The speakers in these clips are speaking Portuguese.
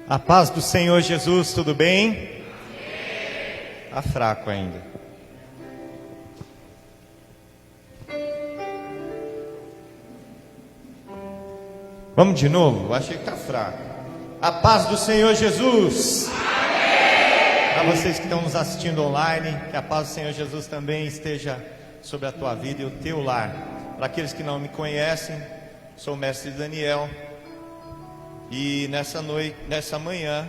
A paz do Senhor Jesus, tudo bem? Tá fraco ainda. Vamos de novo? Eu achei que tá fraco. A paz do Senhor Jesus. Para vocês que estão nos assistindo online, que a paz do Senhor Jesus também esteja sobre a tua vida e o teu lar. Para aqueles que não me conhecem, sou o mestre Daniel. E nessa manhã,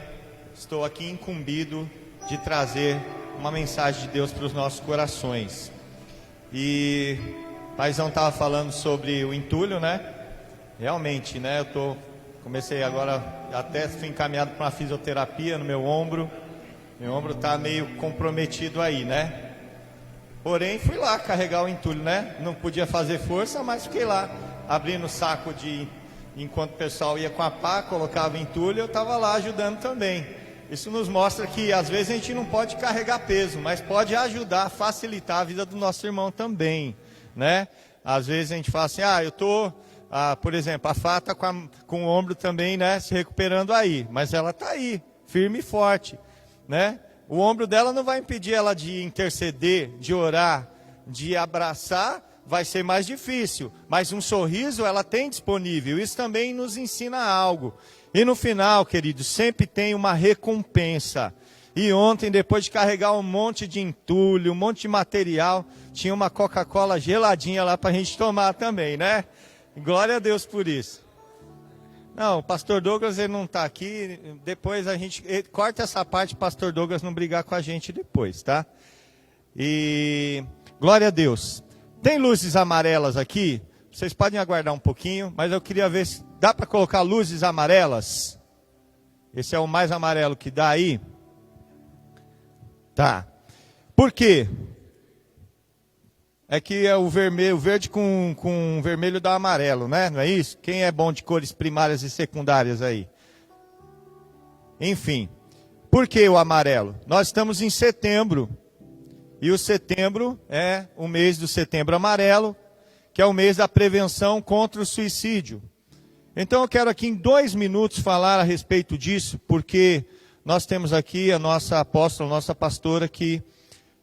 estou aqui incumbido de trazer uma mensagem de Deus para os nossos corações. E o paizão estava falando sobre o entulho, né? Realmente, né? Comecei agora, até fui encaminhado para uma fisioterapia no meu ombro. Meu ombro está meio comprometido aí, né? Porém, fui lá carregar o entulho, né? Não podia fazer força, mas fiquei lá, abrindo o saco enquanto o pessoal ia com a pá, colocava entulho, eu estava lá ajudando também. Isso nos mostra que às vezes a gente não pode carregar peso, mas pode ajudar, facilitar a vida do nosso irmão também, né? Às vezes a gente fala assim, por exemplo, a Fá está com o ombro também, né, se recuperando aí, mas ela está aí, firme e forte, né? O ombro dela não vai impedir ela de interceder, de orar, de abraçar. Vai ser mais difícil, mas um sorriso ela tem disponível. Isso também nos ensina algo. E no final, queridos, sempre tem uma recompensa. E ontem, depois de carregar um monte de entulho, um monte de material, tinha uma Coca-Cola geladinha lá para a gente tomar também, né? Glória a Deus por isso. Não, o pastor Douglas ele não está aqui. Depois a gente corta essa parte para o pastor Douglas não brigar com a gente depois, tá? E glória a Deus. Tem luzes amarelas aqui? Vocês podem aguardar um pouquinho, mas eu queria ver se dá para colocar luzes amarelas. Esse é o mais amarelo que dá aí. Tá. Por quê? É que é o verde com vermelho dá amarelo, né? Não é isso? Quem é bom de cores primárias e secundárias aí? Enfim. Por que o amarelo? Nós estamos em setembro. E o setembro é o mês do Setembro Amarelo, que é o mês da prevenção contra o suicídio. Então eu quero aqui em 2 minutos falar a respeito disso, porque nós temos aqui a nossa apóstola, nossa pastora, que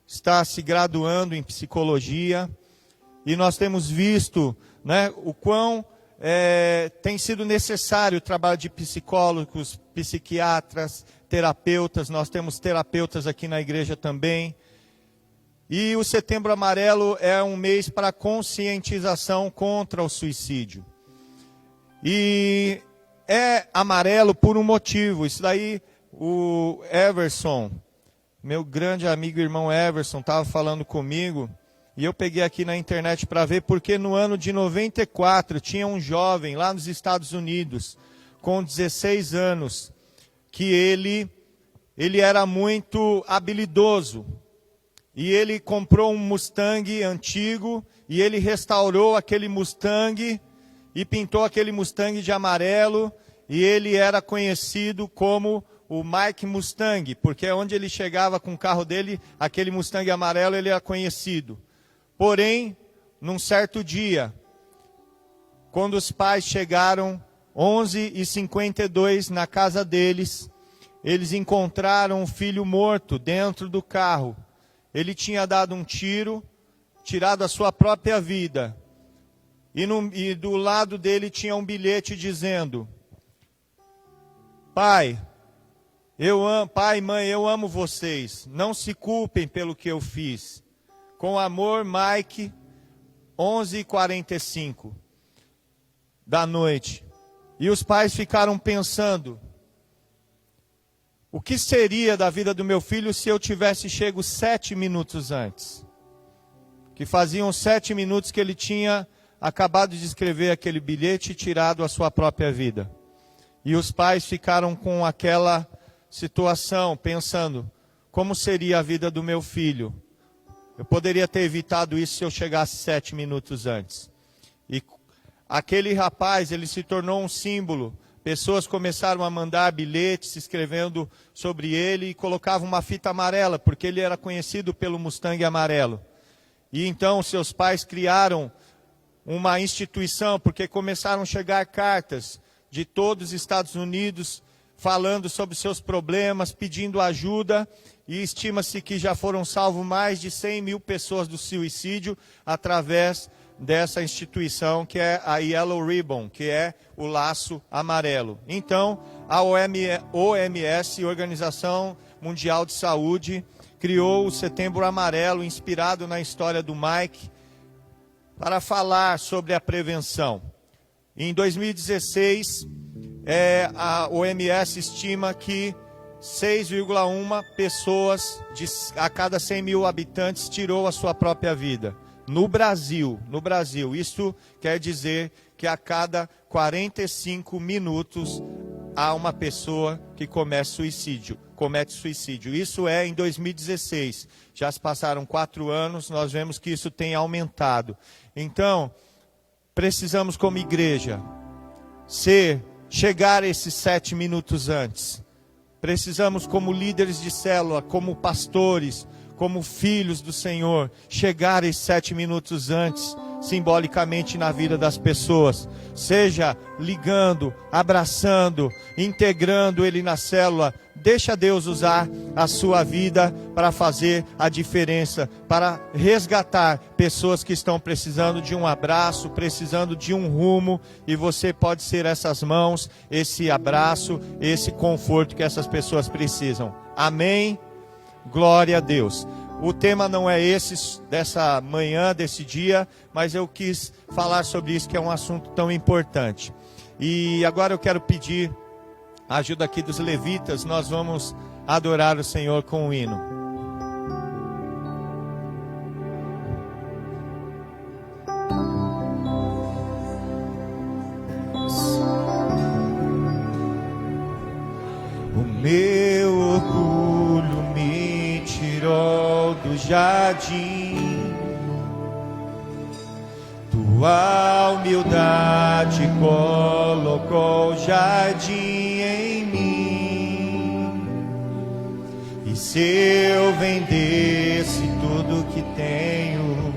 está se graduando em psicologia, e nós temos visto, né, o quão tem sido necessário o trabalho de psicólogos, psiquiatras, terapeutas. Nós temos terapeutas aqui na igreja também. E o Setembro Amarelo é um mês para conscientização contra o suicídio. E é amarelo por um motivo. Isso daí o Everson, meu grande amigo irmão Everson, estava falando comigo. E eu peguei aqui na internet para ver, porque no ano de 94 tinha um jovem lá nos Estados Unidos, com 16 anos, que ele era muito habilidoso. E ele comprou um Mustang antigo, e ele restaurou aquele Mustang, e pintou aquele Mustang de amarelo, e ele era conhecido como o Mike Mustang, porque onde ele chegava com o carro dele, aquele Mustang amarelo, ele era conhecido. Porém, num certo dia, quando os pais chegaram, 11h52, na casa deles, eles encontraram um filho morto dentro do carro. Ele tinha dado um tiro, tirado a sua própria vida. E do lado dele tinha um bilhete dizendo: Pai, pai, mãe, eu amo vocês. Não se culpem pelo que eu fiz. Com amor, Mike, 11h45 da noite. E os pais ficaram pensando: o que seria da vida do meu filho se eu tivesse chego 7 minutos antes? Que faziam 7 minutos que ele tinha acabado de escrever aquele bilhete e tirado a sua própria vida. E os pais ficaram com aquela situação, pensando: como seria a vida do meu filho? Eu poderia ter evitado isso se eu chegasse 7 minutos antes. E aquele rapaz, ele se tornou um símbolo. Pessoas começaram a mandar bilhetes escrevendo sobre ele e colocavam uma fita amarela, porque ele era conhecido pelo Mustang amarelo. E então seus pais criaram uma instituição, porque começaram a chegar cartas de todos os Estados Unidos falando sobre seus problemas, pedindo ajuda, e estima-se que já foram salvos mais de 100 mil pessoas do suicídio através dessa instituição que é a Yellow Ribbon, que é o laço amarelo. Então, a OMS, Organização Mundial de Saúde, criou o Setembro Amarelo, inspirado na história do Mike, para falar sobre a prevenção. Em 2016, a OMS estima que 6,1 pessoas a cada 100 mil habitantes tirou a sua própria vida. No Brasil, isso quer dizer que a cada 45 minutos há uma pessoa que comete suicídio. Isso é em 2016. Já se passaram 4 anos, nós vemos que isso tem aumentado. Então, precisamos como igreja chegar esses 7 minutos antes. Precisamos como líderes de célula, como pastores, como filhos do Senhor, chegar esses 7 minutos antes, simbolicamente na vida das pessoas, seja ligando, abraçando, integrando ele na célula. Deixa Deus usar a sua vida para fazer a diferença, para resgatar pessoas que estão precisando de um abraço, precisando de um rumo, e você pode ser essas mãos, esse abraço, esse conforto que essas pessoas precisam. Amém? Glória a Deus. O tema não é esse dessa manhã, desse dia, mas eu quis falar sobre isso, que é um assunto tão importante. E agora eu quero pedir a ajuda aqui dos levitas. Nós vamos adorar o Senhor com um hino. O meu orgulho me tirou do jardim, tua humildade colocou jardim em mim. E se eu vendesse tudo que tenho,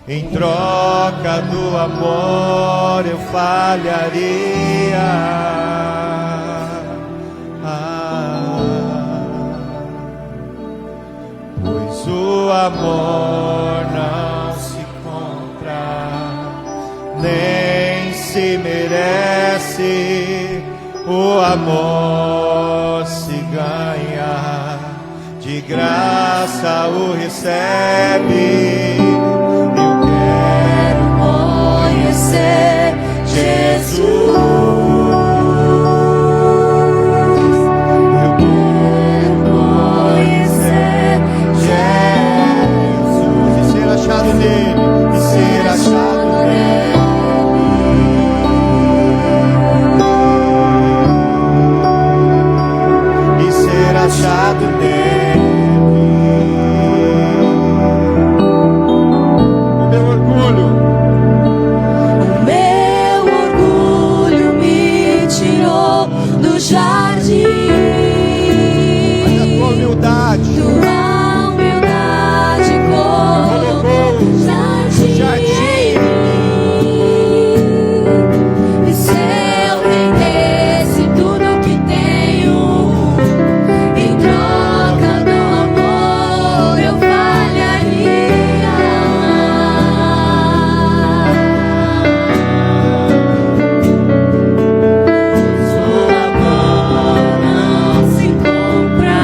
em troca do amor eu falharia. Pois o amor não se compra, nem se merece. O amor se ganha, de graça o recebe. Eu quero conhecer Jesus. Nele, e ser achado nele, e ser achado nele. O meu orgulho me tirou do jardim, mas a tua humildade Se compra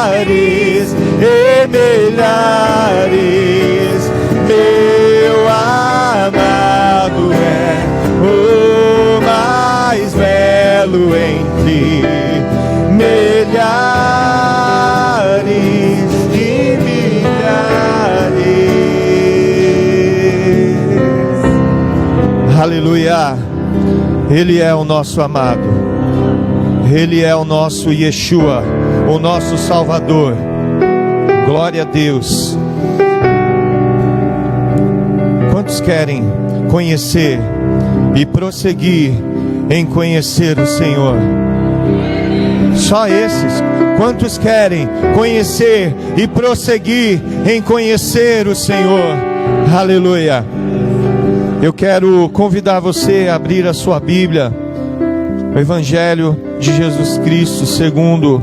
milhares e milhares, meu amado é o mais belo entre milhares e milhares. Aleluia! Ele é o nosso amado, Ele é o nosso Yeshua, o nosso Salvador. Glória a Deus. Quantos querem conhecer e prosseguir em conhecer o Senhor? Só esses. Quantos querem conhecer e prosseguir em conhecer o Senhor? Aleluia. Eu quero convidar você a abrir a sua Bíblia, o Evangelho de Jesus Cristo, segundo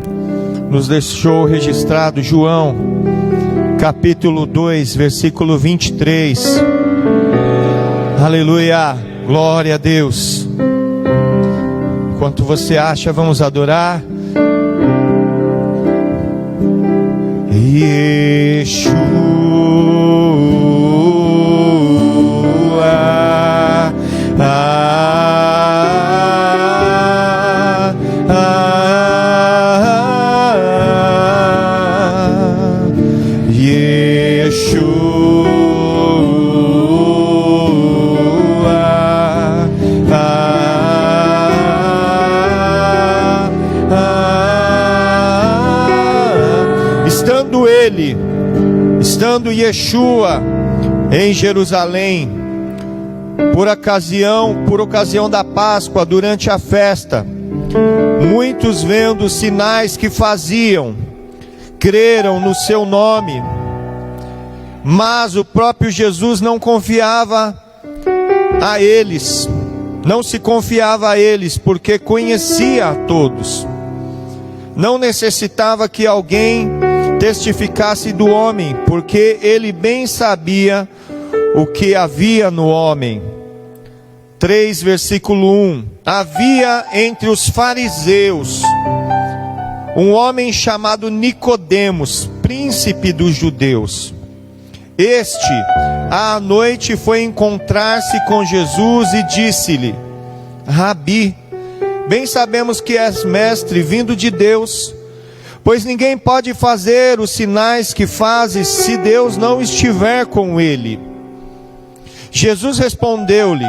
nos deixou registrado João, capítulo 2, versículo 23. Aleluia, glória a Deus. Enquanto você acha, vamos adorar. Yeshua, estando Yeshua em Jerusalém, por ocasião da Páscoa, durante a festa, muitos, vendo os sinais que faziam, creram no seu nome. Mas o próprio Jesus não confiava a eles, não se confiava a eles, porque conhecia a todos. Não necessitava que alguém testificasse do homem, porque ele bem sabia o que havia no homem. 3, versículo 1. Havia entre os fariseus um homem chamado Nicodemos, príncipe dos judeus. Este, à noite, foi encontrar-se com Jesus e disse-lhe: Rabi, bem sabemos que és mestre vindo de Deus, pois ninguém pode fazer os sinais que fazes se Deus não estiver com ele. Jesus respondeu-lhe: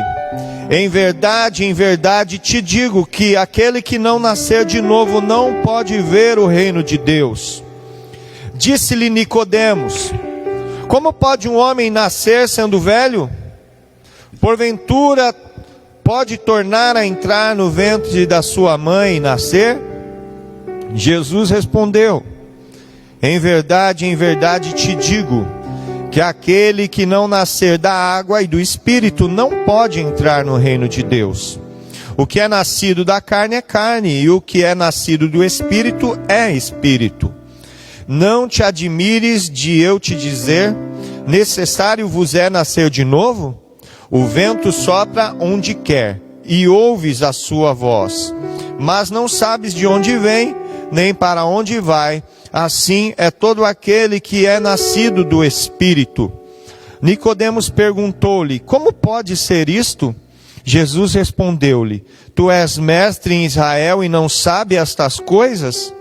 em verdade te digo que aquele que não nascer de novo não pode ver o reino de Deus. Disse-lhe Nicodemos: como pode um homem nascer sendo velho? Porventura pode tornar a entrar no ventre da sua mãe e nascer? Jesus respondeu: em verdade te digo, que aquele que não nascer da água e do Espírito não pode entrar no reino de Deus. O que é nascido da carne é carne, e o que é nascido do Espírito é Espírito. Não te admires de eu te dizer: necessário vos é nascer de novo? O vento sopra onde quer, e ouves a sua voz, mas não sabes de onde vem, nem para onde vai. Assim é todo aquele que é nascido do Espírito. Nicodemos perguntou-lhe: como pode ser isto? Jesus respondeu-lhe: tu és mestre em Israel e não sabes estas coisas?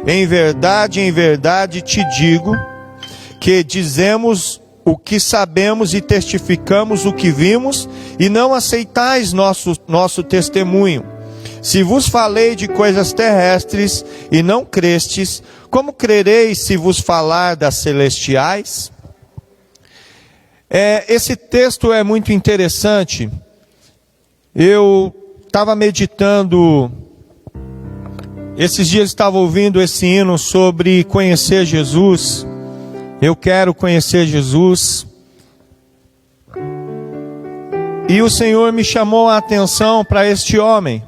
Em verdade te digo, que dizemos o que sabemos e testificamos o que vimos, e não aceitais nosso testemunho. Se vos falei de coisas terrestres e não crestes, como crereis se vos falar das celestiais? Esse texto é muito interessante. Eu estava meditando, esses dias estava ouvindo esse hino sobre conhecer Jesus. Eu quero conhecer Jesus. E o Senhor me chamou a atenção para este homem,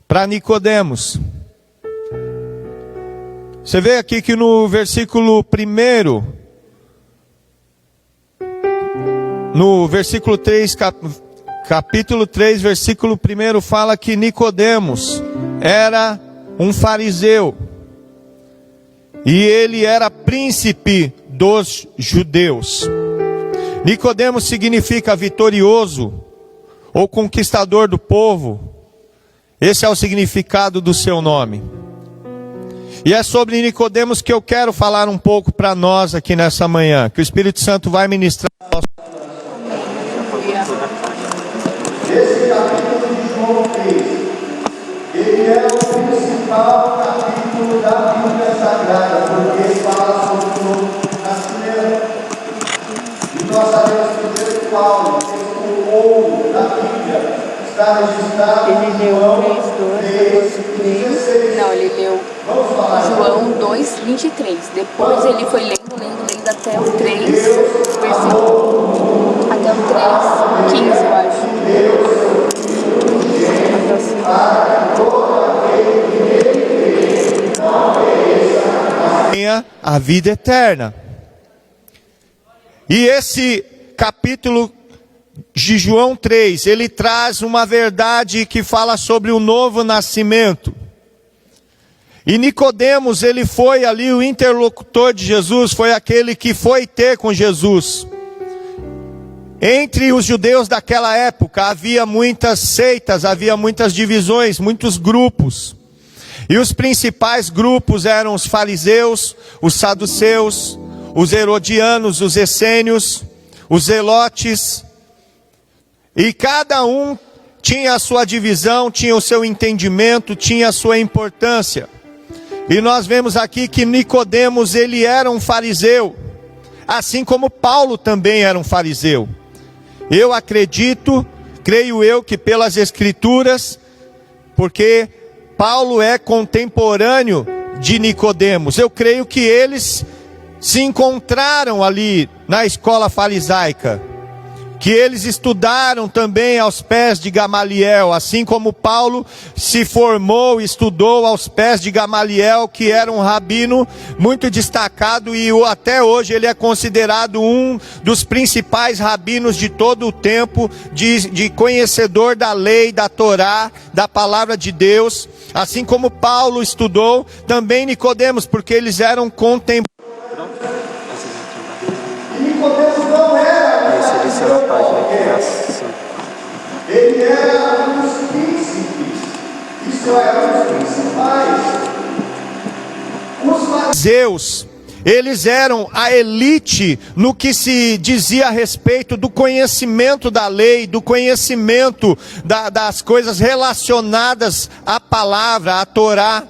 para Nicodemos. Você vê aqui que no versículo 1, no versículo 3, capítulo 3, versículo 1, fala que Nicodemos era um fariseu. E ele era príncipe dos judeus. Nicodemos significa vitorioso ou conquistador do povo. Esse é o significado do seu nome. E é sobre Nicodemos que eu quero falar um pouco para nós aqui nessa manhã, que o Espírito Santo vai ministrar. Esse capítulo de João 3, ele é o principal capítulo da Bíblia Sagrada, porque ele fala sobre o novo nascimento. E nós sabemos que o texto Paulo, o ouro da Bíblia, está registrado ele leu 3:2, não, ele leu João 2:23. Depois ele foi lendo até o 3, versículo, até o 3:15, eu acho. Tenha a vida eterna. E esse capítulo de João 3, ele traz uma verdade que fala sobre o novo nascimento. E Nicodemos, ele foi ali o interlocutor de Jesus, foi aquele que foi ter com Jesus. Entre os judeus daquela época havia muitas seitas, havia muitas divisões, muitos grupos. E os principais grupos eram os fariseus, os saduceus, os herodianos, os essênios, os zelotes. E cada um tinha a sua divisão, tinha o seu entendimento, tinha a sua importância. E nós vemos aqui que Nicodemos, ele era um fariseu, assim como Paulo também era um fariseu. Eu acredito, creio eu que pelas Escrituras, porque Paulo é contemporâneo de Nicodemos, eu creio que eles se encontraram ali na escola farisaica, que eles estudaram também aos pés de Gamaliel, assim como Paulo se formou e estudou aos pés de Gamaliel, que era um rabino muito destacado, e até hoje ele é considerado um dos principais rabinos de todo o tempo, de conhecedor da lei, da Torá, da palavra de Deus, assim como Paulo estudou, também Nicodemos, porque eles eram contemporâneos. Nicodemos não era ele era um dos príncipes, isso era um dos principais. Os fariseus, eles eram a elite no que se dizia a respeito do conhecimento da lei, do conhecimento das coisas relacionadas à palavra, à Torá.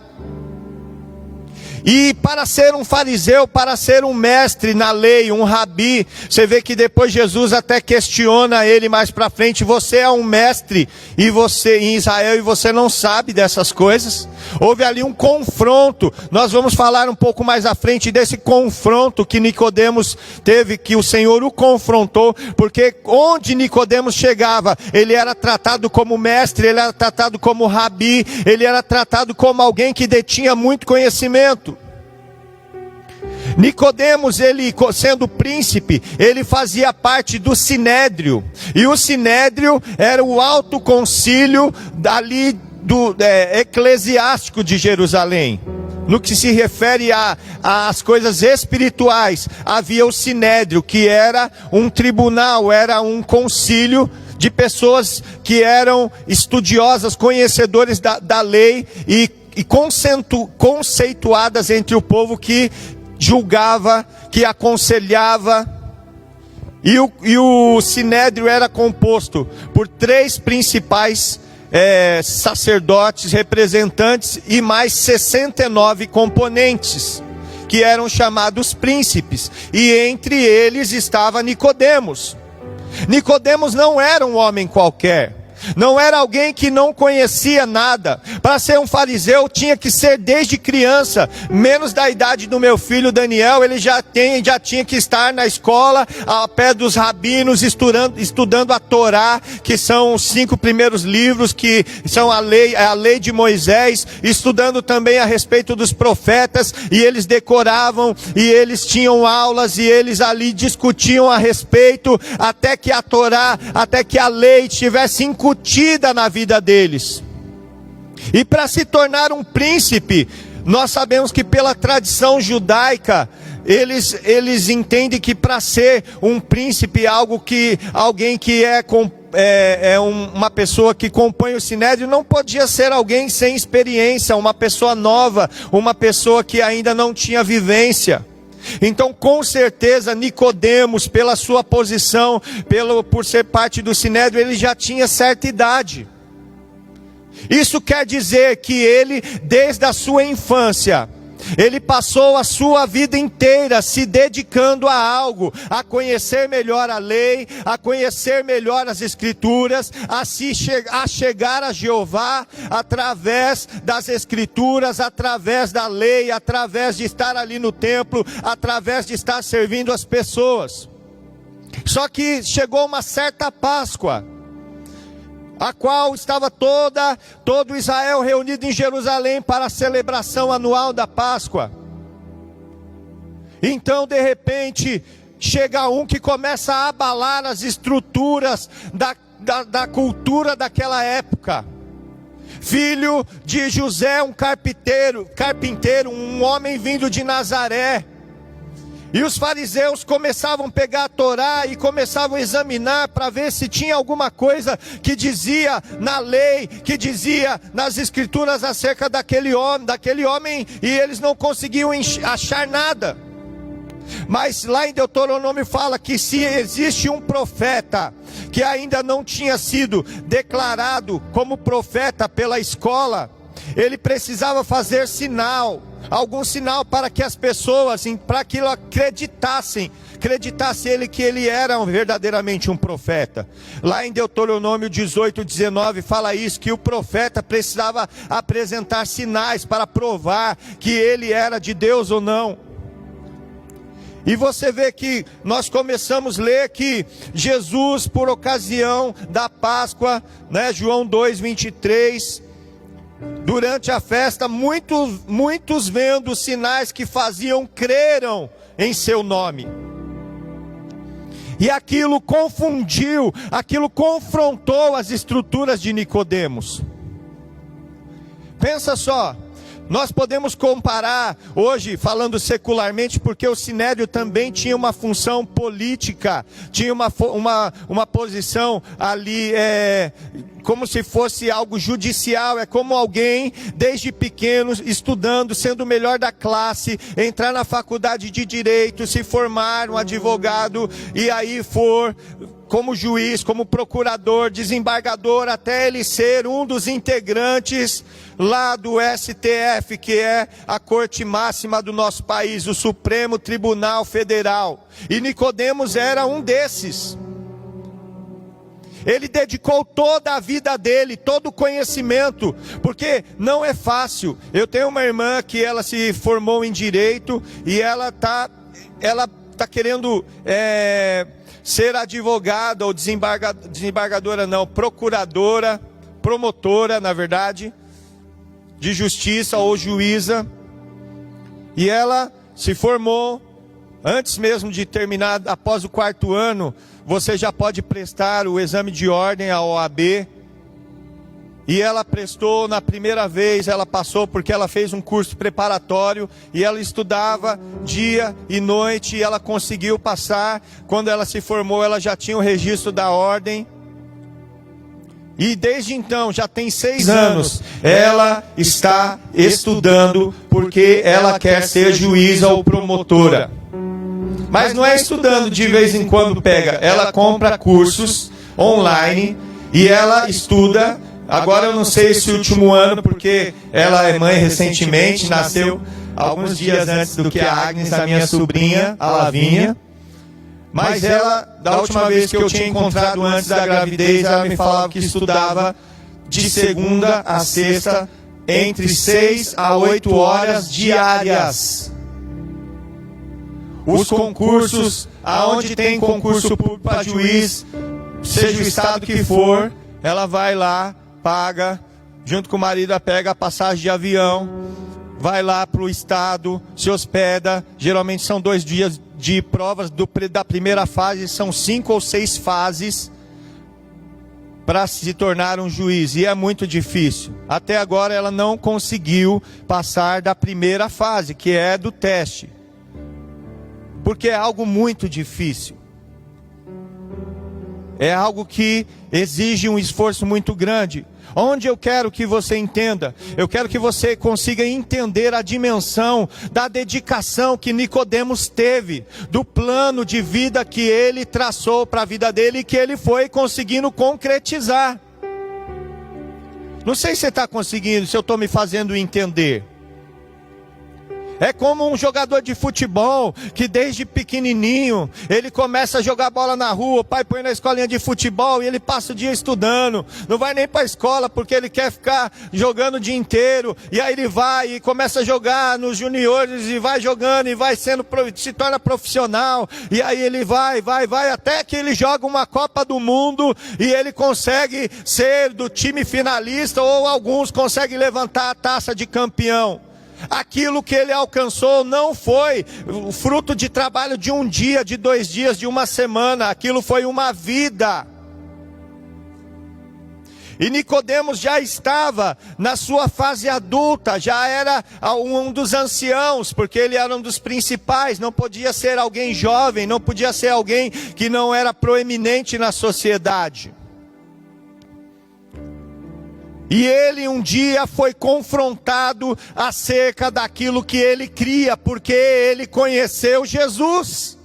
E para ser um fariseu, para ser um mestre na lei, um rabi, você vê que depois Jesus até questiona ele mais para frente: você é um mestre e você em Israel e você não sabe dessas coisas? Houve ali um confronto. Nós vamos falar um pouco mais à frente desse confronto que Nicodemos teve, que o Senhor o confrontou, porque onde Nicodemos chegava, ele era tratado como mestre, ele era tratado como rabi, ele era tratado como alguém que detinha muito conhecimento. Nicodemos, ele sendo príncipe, ele fazia parte do Sinédrio, e o Sinédrio era o alto concílio ali do eclesiástico de Jerusalém. No que se refere às coisas espirituais, havia o Sinédrio, que era um tribunal, era um concílio de pessoas que eram estudiosas, conhecedores da lei e conceituadas entre o povo, que julgava, que aconselhava. E o Sinédrio era composto por 3 principais sacerdotes, representantes, e mais 69 componentes, que eram chamados príncipes, e entre eles estava Nicodemos. Nicodemos não era um homem qualquer, não era alguém que não conhecia nada. Para ser um fariseu tinha que ser desde criança, menos da idade do meu filho Daniel. Ele já tinha que estar na escola, ao pé dos rabinos, estudando a Torá, que são os 5 primeiros livros, que são a lei de Moisés, estudando também a respeito dos profetas, e eles decoravam, e eles tinham aulas, e eles ali discutiam a respeito, até que a Torá, até que a lei estivesse incutida na vida deles. E para se tornar um príncipe, nós sabemos que pela tradição judaica, eles entendem que para ser um príncipe, alguém que uma pessoa que compõe o sinédrio, não podia ser alguém sem experiência, uma pessoa nova, uma pessoa que ainda não tinha vivência. Então, com certeza, Nicodemos, pela sua posição, por ser parte do sinédrio, ele já tinha certa idade. Isso quer dizer que ele, desde a sua infância, ele passou a sua vida inteira se dedicando a algo, a conhecer melhor a lei, a conhecer melhor as escrituras, a chegar a Jeová através das escrituras, através da lei, através de estar ali no templo, através de estar servindo as pessoas. Só que chegou uma certa Páscoa, a qual estava todo Israel reunido em Jerusalém para a celebração anual da Páscoa. Então, de repente, chega um que começa a abalar as estruturas da cultura daquela época. Filho de José, um carpinteiro, um homem vindo de Nazaré. E os fariseus começavam a pegar a Torá e começavam a examinar para ver se tinha alguma coisa que dizia na lei, que dizia nas escrituras acerca daquele homem, e eles não conseguiam achar nada. Mas lá em Deuteronômio fala que se existe um profeta que ainda não tinha sido declarado como profeta pela escola, ele precisava fazer algum sinal para que as pessoas, para que acreditasse ele que ele era verdadeiramente um profeta. Lá em Deuteronômio 18:19 fala isso, que o profeta precisava apresentar sinais para provar que ele era de Deus ou não. E você vê que nós começamos a ler que Jesus, por ocasião da Páscoa, João 2:23, durante a festa, muitos vendo os sinais que faziam, creram em seu nome. E aquilo confundiu, aquilo confrontou as estruturas de Nicodemos. Pensa só, nós podemos comparar hoje, falando secularmente, porque o sinédrio também tinha uma função política, tinha uma posição ali, como se fosse algo judicial. É como alguém, desde pequeno, estudando, sendo o melhor da classe, entrar na faculdade de direito, se formar um advogado, e aí for como juiz, como procurador, desembargador, até ele ser um dos integrantes lá do STF, que é a corte máxima do nosso país, o Supremo Tribunal Federal. E Nicodemos era um desses. Ele dedicou toda a vida dele, todo o conhecimento, porque não é fácil. Eu tenho uma irmã que ela se formou em direito e ela tá querendo ser advogada ou desembargadora não, procuradora, promotora, na verdade, de justiça ou juíza. E ela se formou, antes mesmo de terminar, após o 4º ano, você já pode prestar o exame de ordem, a OAB. E ela prestou na primeira vez, ela passou porque ela fez um curso preparatório e ela estudava dia e noite e ela conseguiu passar. Quando ela se formou, ela já tinha o registro da ordem. E desde então, já tem 6 anos, ela está estudando porque ela quer ser juíza ou promotora. Mas não é estudando de vez em quando pega, ela compra cursos online e ela estuda. Agora eu não sei esse último ano, porque ela é mãe recentemente, nasceu alguns dias antes do que a Agnes, a minha sobrinha, a Lavínia. Mas ela, da última vez que eu tinha encontrado antes da gravidez, ela me falava que estudava de segunda a sexta, entre 6 a 8 horas diárias. Os concursos, aonde tem concurso público para juiz, seja o estado que for, ela vai lá, paga, junto com o marido, ela pega a passagem de avião, vai lá para o estado, se hospeda. Geralmente são 2 dias de provas da primeira fase, são 5 ou 6 fases. para se tornar um juiz, e é muito difícil. Até agora ela não conseguiu passar da primeira fase, que é do teste, porque é algo muito difícil. É algo que exige um esforço muito grande. Onde eu quero que você entenda? Eu quero que você consiga entender a dimensão da dedicação que Nicodemos teve, do plano de vida que ele traçou para a vida dele e que ele foi conseguindo concretizar. Não sei se você está conseguindo, se eu estou me fazendo entender. É como um jogador de futebol que desde pequenininho ele começa a jogar bola na rua, o pai põe na escolinha de futebol e ele passa o dia estudando, não vai nem para a escola porque ele quer ficar jogando o dia inteiro, e aí ele vai e começa a jogar nos juniores e vai jogando e vai se torna profissional, e aí ele vai até que ele joga uma Copa do Mundo e ele consegue ser do time finalista, ou alguns conseguem levantar a taça de campeão. Aquilo que ele alcançou não foi o fruto de trabalho de um dia, de 2 dias, de uma semana. Aquilo foi uma vida. E Nicodemos já estava na sua fase adulta, já era um dos anciãos, porque ele era um dos principais. Não podia ser alguém jovem, não podia ser alguém que não era proeminente na sociedade. E ele um dia foi confrontado acerca daquilo que ele cria, porque ele conheceu Jesus.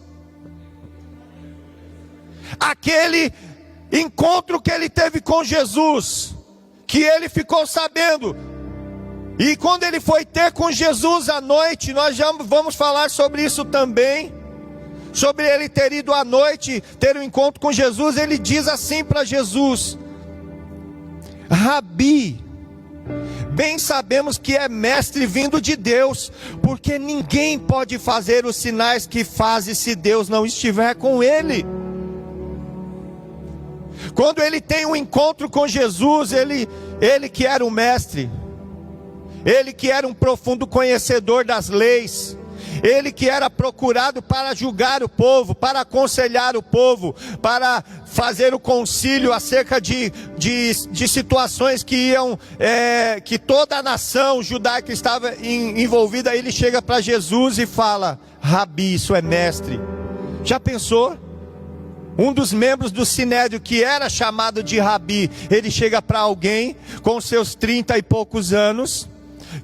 Aquele encontro que ele teve com Jesus, que ele ficou sabendo. E quando ele foi ter com Jesus à noite, nós já vamos falar sobre isso também. Sobre ele ter ido à noite, ter um encontro com Jesus, ele diz assim para Jesus: Rabi, bem sabemos que é mestre vindo de Deus, porque ninguém pode fazer os sinais que faz se Deus não estiver com ele. Quando ele tem um encontro com Jesus, ele que era o mestre, ele que era um profundo conhecedor das leis, ele que era procurado para julgar o povo, para aconselhar o povo, para fazer o concílio acerca de situações que iam, que toda a nação judaica estava envolvida. Ele chega para Jesus e fala: Rabi, isso é mestre. Já pensou? Um dos membros do Sinédrio, que era chamado de Rabi, ele chega para alguém com seus 30 e poucos anos,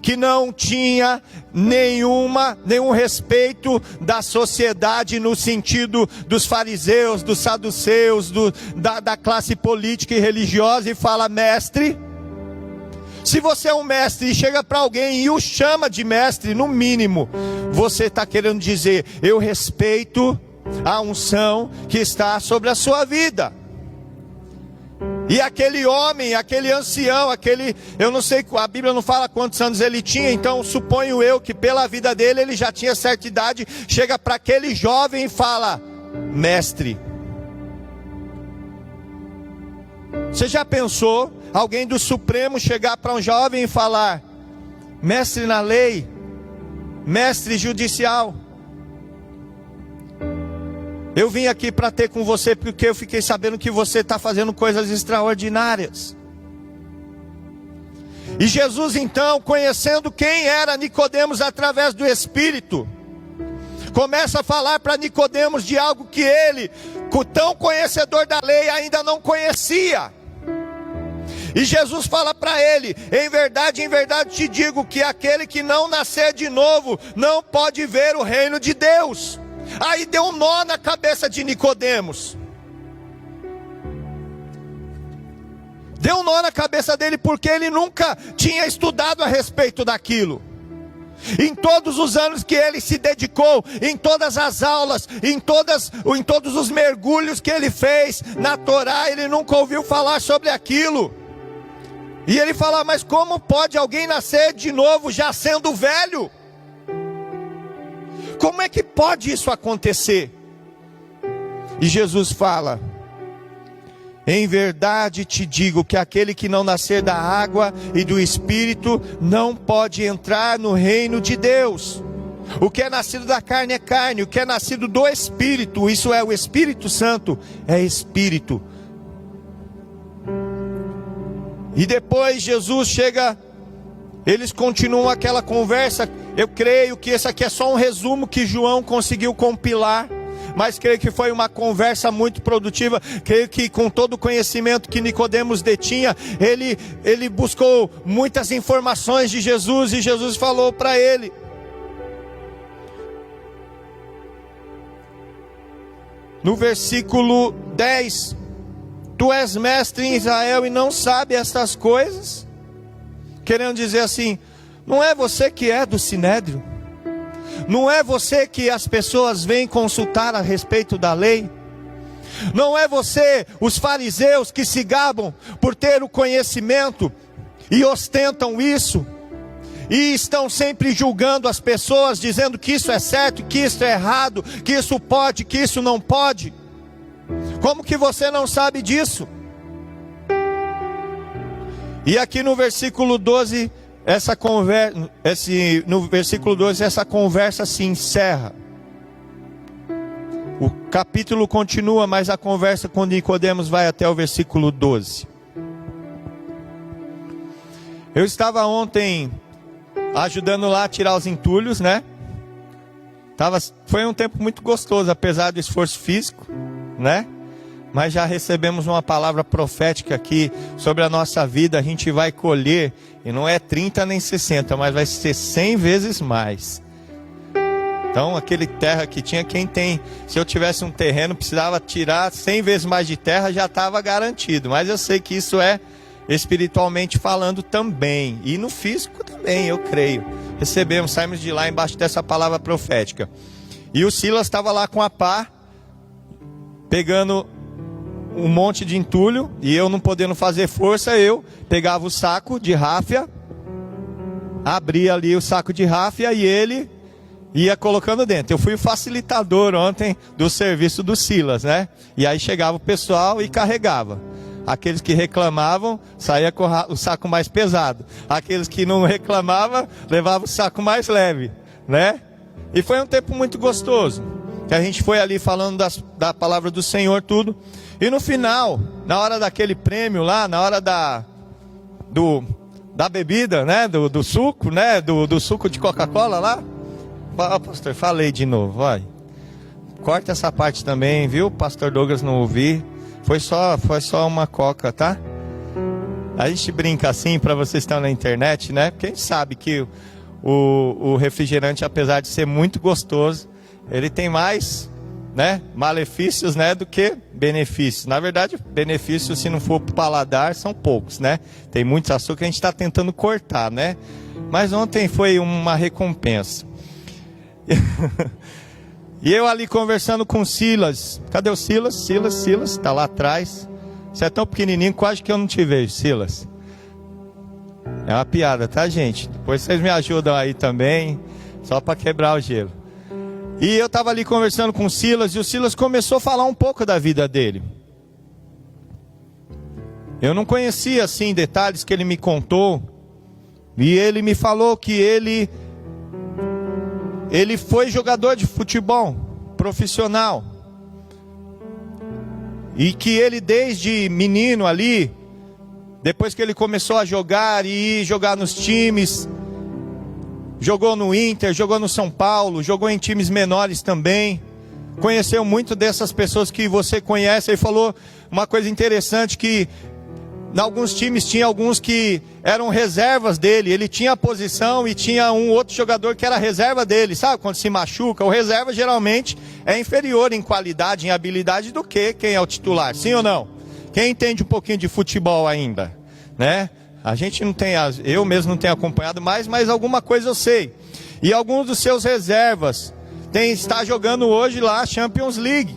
que não tinha nenhum respeito da sociedade, no sentido dos fariseus, dos saduceus, da classe política e religiosa, e fala: mestre. Se você é um mestre e chega para alguém e o chama de mestre, no mínimo, você está querendo dizer: eu respeito a unção que está sobre a sua vida. E aquele homem, aquele ancião, eu não sei, a Bíblia não fala quantos anos ele tinha, então suponho eu que pela vida dele ele já tinha certa idade. Chega para aquele jovem e fala: mestre. Você já pensou alguém do Supremo chegar para um jovem e falar: mestre na lei, mestre judicial? Eu vim aqui para ter com você porque eu fiquei sabendo que você está fazendo coisas extraordinárias. E Jesus então, conhecendo quem era Nicodemos através do Espírito, começa a falar para Nicodemos de algo que ele, tão conhecedor da lei, ainda não conhecia. E Jesus fala para ele: em verdade te digo que aquele que não nascer de novo não pode ver o reino de Deus. Aí deu um nó na cabeça de Nicodemos. Deu um nó na cabeça dele porque ele nunca tinha estudado a respeito daquilo. Em todos os anos que ele se dedicou, em todas as aulas, em todos os mergulhos que ele fez na Torá, ele nunca ouviu falar sobre aquilo. E ele fala: mas como pode alguém nascer de novo já sendo velho? Como é que pode isso acontecer? E Jesus fala: em verdade te digo que aquele que não nascer da água e do Espírito não pode entrar no reino de Deus. O que é nascido da carne é carne, o que é nascido do Espírito, isso é o Espírito Santo, é Espírito. E depois Jesus chega, eles continuam aquela conversa. Eu creio que esse aqui é só um resumo que João conseguiu compilar, mas creio que foi uma conversa muito produtiva. Creio que com todo o conhecimento que Nicodemos detinha, ele buscou muitas informações de Jesus, e Jesus falou para ele. No versículo 10, tu és mestre em Israel e não sabe estas coisas? Querendo dizer assim, não é você que é do Sinédrio? Não é você que as pessoas vêm consultar a respeito da lei? Não é você, os fariseus, que se gabam por ter o conhecimento e ostentam isso? E estão sempre julgando as pessoas, dizendo que isso é certo, que isso é errado, que isso pode, que isso não pode. Como que você não sabe disso? E aqui no versículo 12, no versículo 12, essa conversa se encerra. O capítulo continua, mas a conversa com Nicodemos vai até o versículo 12. Eu estava ontem ajudando lá a tirar os entulhos, né? Foi um tempo muito gostoso, apesar do esforço físico, né? Mas já recebemos uma palavra profética aqui sobre a nossa vida. A gente vai colher, e não é 30 nem 60, mas vai ser 100 vezes mais. Então, aquele terra que tinha, quem tem, se eu tivesse um terreno, precisava tirar 100 vezes mais de terra, já estava garantido. Mas eu sei que isso é espiritualmente falando também, e no físico também, eu creio. Recebemos, saímos de lá embaixo dessa palavra profética. E o Silas estava lá com a pá, pegando um monte de entulho, e eu não podendo fazer força, eu pegava o saco de ráfia, abria ali o saco de ráfia e ele ia colocando dentro. Eu fui o facilitador ontem do serviço do Silas, né? E aí chegava o pessoal e carregava. Aqueles que reclamavam, saía com o saco mais pesado. Aqueles que não reclamavam, levavam o saco mais leve, né? E foi um tempo muito gostoso, que a gente foi ali falando da palavra do Senhor, tudo. E no final, na hora daquele prêmio lá, na hora da bebida, né? Do suco, né? Do suco de Coca-Cola lá. Ó, pastor, falei de novo, vai. Corta essa parte também, viu? Pastor Douglas não ouvir. Foi só uma coca, tá? A gente brinca assim, para vocês que estão na internet, né? Porque a gente sabe que o refrigerante, apesar de ser muito gostoso, ele tem mais, né, malefícios, né, do que benefícios. Na verdade, benefícios, se não for para o paladar, são poucos, né? Tem muitos açúcar que a gente está tentando cortar, né? Mas ontem foi uma recompensa. E eu ali conversando com o Silas. Cadê o Silas? Silas, está lá atrás. Você é tão pequenininho, quase que eu não te vejo, Silas. É uma piada, tá, gente? Depois vocês me ajudam aí também, só para quebrar o gelo. E eu estava ali conversando com o Silas, e o Silas começou a falar um pouco da vida dele. Eu não conhecia, assim, detalhes que ele me contou. E ele me falou que ele foi jogador de futebol profissional. E que ele desde menino ali, depois que ele começou a jogar e ir jogar nos times, jogou no Inter, jogou no São Paulo, jogou em times menores também. Conheceu muito dessas pessoas que você conhece. Ele falou uma coisa interessante, que em alguns times tinha alguns que eram reservas dele. Ele tinha a posição e tinha um outro jogador que era reserva dele. Sabe quando se machuca? O reserva geralmente é inferior em qualidade, em habilidade do que quem é o titular. Sim ou não? Quem entende um pouquinho de futebol ainda, né? A gente não tem, eu mesmo não tenho acompanhado mais, mas alguma coisa eu sei. E alguns dos seus reservas está jogando hoje lá a Champions League.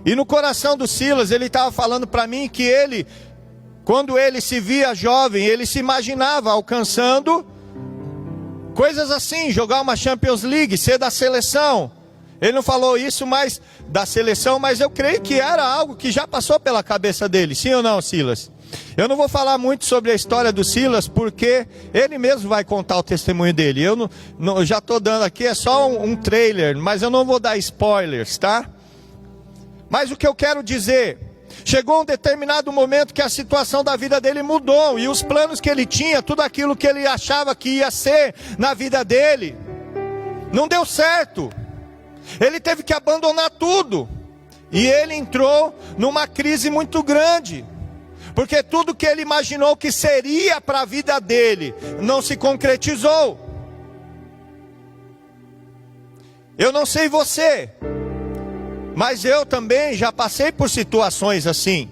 E no coração do Silas, ele estava falando para mim que ele, quando ele se via jovem, ele se imaginava alcançando coisas assim, jogar uma Champions League, ser da seleção. Ele não falou isso mais da seleção, mas eu creio que era algo que já passou pela cabeça dele. Sim ou não, Silas? Eu não vou falar muito sobre a história do Silas, porque ele mesmo vai contar o testemunho dele. Eu já estou dando aqui, é só um trailer, mas eu não vou dar spoilers, tá? Mas o que eu quero dizer, chegou um determinado momento que a situação da vida dele mudou, e os planos que ele tinha, tudo aquilo que ele achava que ia ser na vida dele, não deu certo. Ele teve que abandonar tudo, e ele entrou numa crise muito grande, porque tudo que ele imaginou que seria para a vida dele, não se concretizou. Eu não sei você, mas eu também já passei por situações assim.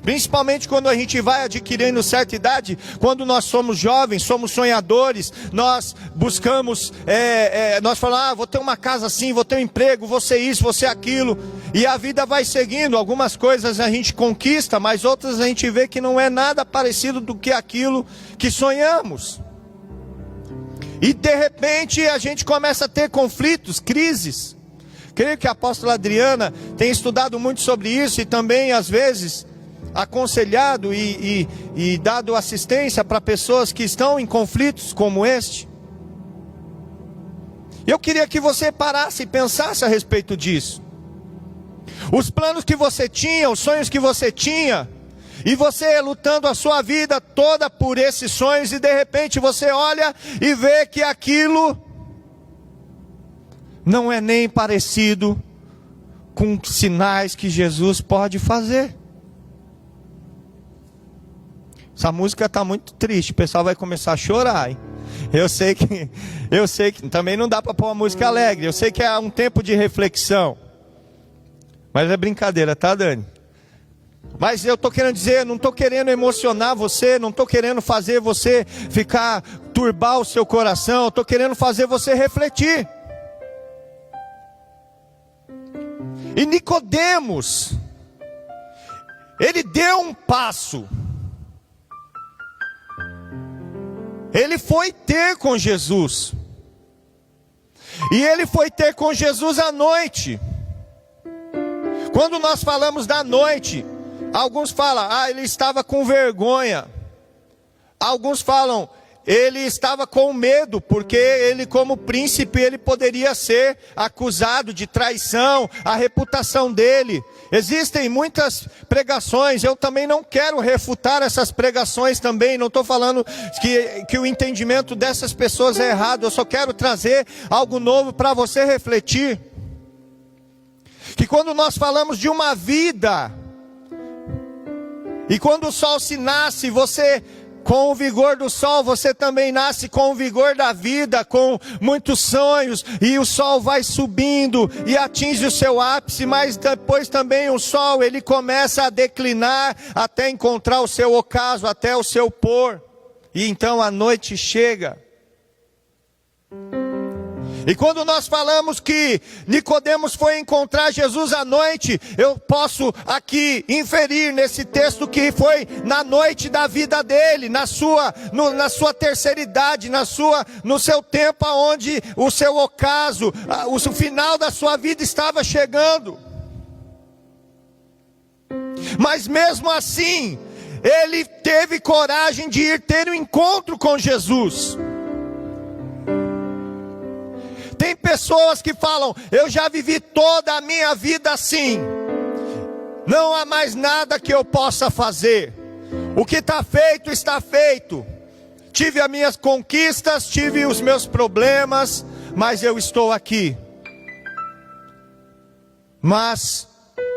Principalmente quando a gente vai adquirindo certa idade, quando nós somos jovens, somos sonhadores, nós buscamos, nós falamos, vou ter uma casa assim, vou ter um emprego, vou ser isso, vou ser aquilo. E a vida vai seguindo, algumas coisas a gente conquista, mas outras a gente vê que não é nada parecido do que aquilo que sonhamos. E de repente a gente começa a ter conflitos, crises. Creio que a apóstola Adriana tem estudado muito sobre isso e também às vezes aconselhado e dado assistência para pessoas que estão em conflitos como este. Eu queria que você parasse e pensasse a respeito disso. Os planos que você tinha, os sonhos que você tinha, e você lutando a sua vida toda por esses sonhos, e de repente você olha e vê que aquilo não é nem parecido com sinais que Jesus pode fazer. Essa música está muito triste, o pessoal vai começar a chorar, hein? Eu sei que também não dá para pôr uma música alegre, eu sei que é um tempo de reflexão, mas é brincadeira, tá, Dani? Mas eu estou querendo dizer, não estou querendo emocionar você, não estou querendo fazer você ficar, turbar o seu coração, estou querendo fazer você refletir. E Nicodemos, ele deu um passo, ele foi ter com Jesus, e ele foi ter com Jesus à noite. Quando nós falamos da noite, alguns falam, ele estava com vergonha. Alguns falam, ele estava com medo, porque ele como príncipe, ele poderia ser acusado de traição, a reputação dele. Existem muitas pregações, eu também não quero refutar essas pregações também, não estou falando que o entendimento dessas pessoas é errado, eu só quero trazer algo novo para você refletir. Que quando nós falamos de uma vida, e quando o sol se nasce, você, com o vigor do sol, você também nasce com o vigor da vida, com muitos sonhos, e o sol vai subindo e atinge o seu ápice, mas depois também o sol, ele começa a declinar até encontrar o seu ocaso, até o seu pôr, e então a noite chega. E quando nós falamos que Nicodemos foi encontrar Jesus à noite, eu posso aqui inferir nesse texto que foi na noite da vida dele, na sua terceira idade, no seu tempo onde o seu ocaso, o final da sua vida estava chegando. Mas mesmo assim, ele teve coragem de ir ter um encontro com Jesus. Tem pessoas que falam, eu já vivi toda a minha vida assim, não há mais nada que eu possa fazer, o que está feito, está feito, tive as minhas conquistas, tive os meus problemas, mas eu estou aqui. Mas,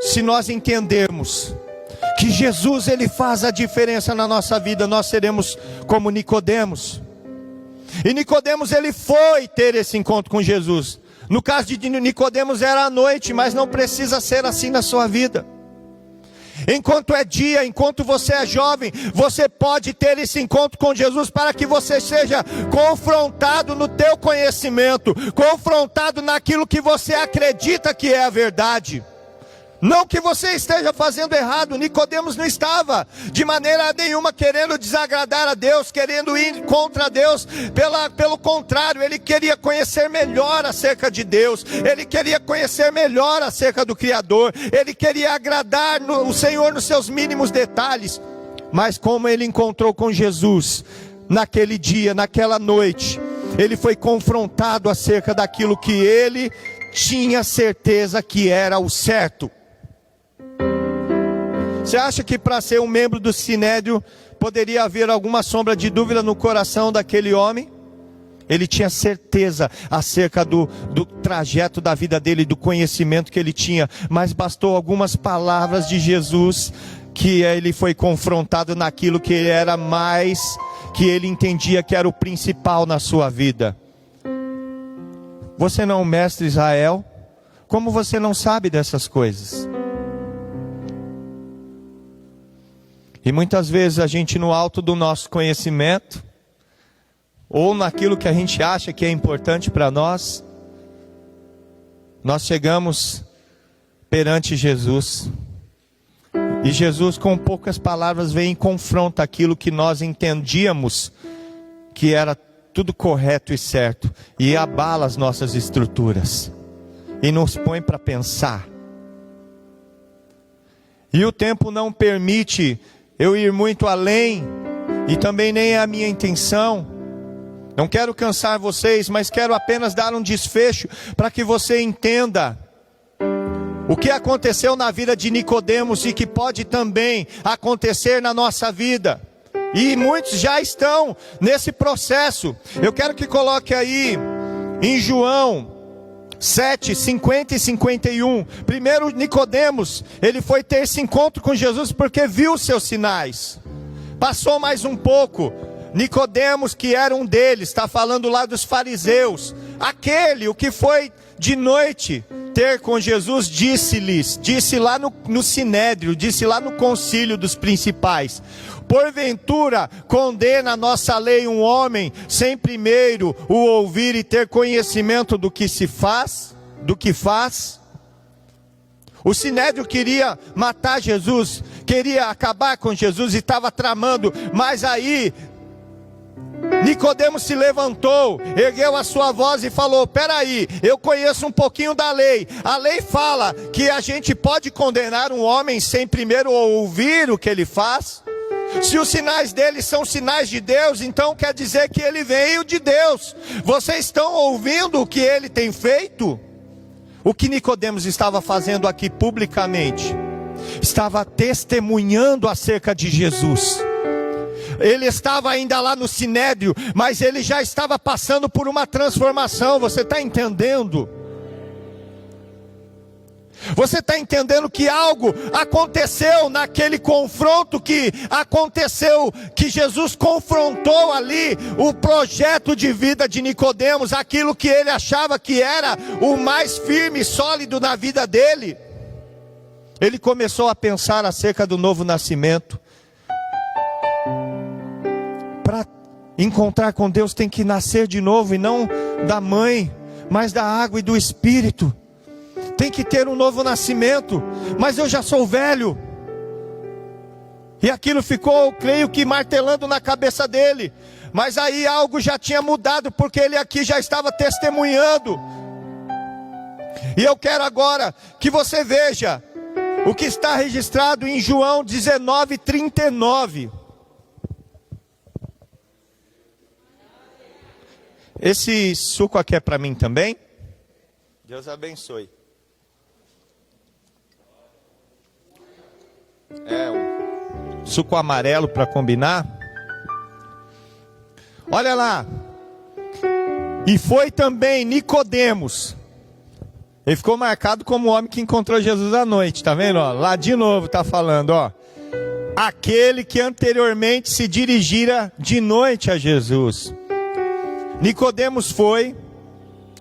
se nós entendermos que Jesus, ele faz a diferença na nossa vida, nós seremos como Nicodemos. E Nicodemos, ele foi ter esse encontro com Jesus. No caso de Nicodemos era à noite, mas não precisa ser assim na sua vida. Enquanto é dia, enquanto você é jovem, você pode ter esse encontro com Jesus, para que você seja confrontado no teu conhecimento, confrontado naquilo que você acredita que é a verdade. Não que você esteja fazendo errado. Nicodemos não estava de maneira nenhuma querendo desagradar a Deus, querendo ir contra Deus. Pelo contrário, ele queria conhecer melhor acerca de Deus, ele queria conhecer melhor acerca do Criador, ele queria agradar o Senhor nos seus mínimos detalhes. Mas como ele encontrou com Jesus naquele dia, naquela noite, ele foi confrontado acerca daquilo que ele tinha certeza que era o certo. Você acha que para ser um membro do Sinédrio poderia haver alguma sombra de dúvida no coração daquele homem? Ele tinha certeza acerca do trajeto da vida dele, do conhecimento que ele tinha, mas bastou algumas palavras de Jesus que ele foi confrontado naquilo que ele era mais, que ele entendia que era o principal na sua vida. Você não é um mestre Israel? Como você não sabe dessas coisas? E muitas vezes a gente, no alto do nosso conhecimento, ou naquilo que a gente acha que é importante para nós, nós chegamos perante Jesus. E Jesus, com poucas palavras, vem e confronta aquilo que nós entendíamos que era tudo correto e certo, e abala as nossas estruturas, e nos põe para pensar. E o tempo não permite eu ir muito além, e também nem é a minha intenção. Não quero cansar vocês, mas quero apenas dar um desfecho para que você entenda o que aconteceu na vida de Nicodemos e que pode também acontecer na nossa vida. E muitos já estão nesse processo. Eu quero que coloque aí em João 7, 50 e 51. Primeiro, Nicodemos, ele foi ter esse encontro com Jesus porque viu os seus sinais. Passou mais um pouco, Nicodemos, que era um deles, está falando lá dos fariseus, aquele, o que foi de noite ter com Jesus, disse lá no Sinédrio, disse lá no concílio dos principais: porventura condena a nossa lei um homem sem primeiro o ouvir e ter conhecimento do que se faz, do que faz? O Sinédrio queria matar Jesus, queria acabar com Jesus e estava tramando, mas aí Nicodemos se levantou, ergueu a sua voz e falou: peraí, eu conheço um pouquinho da lei. A lei fala que a gente pode condenar um homem sem primeiro ouvir o que ele faz. Se os sinais dele são sinais de Deus, então quer dizer que ele veio de Deus. Vocês estão ouvindo o que ele tem feito? O que Nicodemos estava fazendo aqui publicamente? Estava testemunhando acerca de Jesus. Ele estava ainda lá no Sinédrio, mas ele já estava passando por uma transformação. Você está entendendo? Você está entendendo que algo aconteceu naquele confronto que aconteceu, que Jesus confrontou ali o projeto de vida de Nicodemos, aquilo que ele achava que era o mais firme e sólido na vida dele. Ele começou a pensar acerca do novo nascimento. Para encontrar com Deus tem que nascer de novo, e não da mãe, mas da água e do Espírito. Tem que ter um novo nascimento, mas eu já sou velho. E aquilo ficou, creio que martelando na cabeça dele. Mas aí algo já tinha mudado, porque ele aqui já estava testemunhando. E eu quero agora que você veja o que está registrado em João 19:39. Esse suco aqui é para mim também? Deus abençoe. É o suco amarelo para combinar. Olha lá. E foi também Nicodemos. Ele ficou marcado como o homem que encontrou Jesus à noite, tá vendo? Ó, lá de novo tá falando, ó. Aquele que anteriormente se dirigira de noite a Jesus. Nicodemos foi,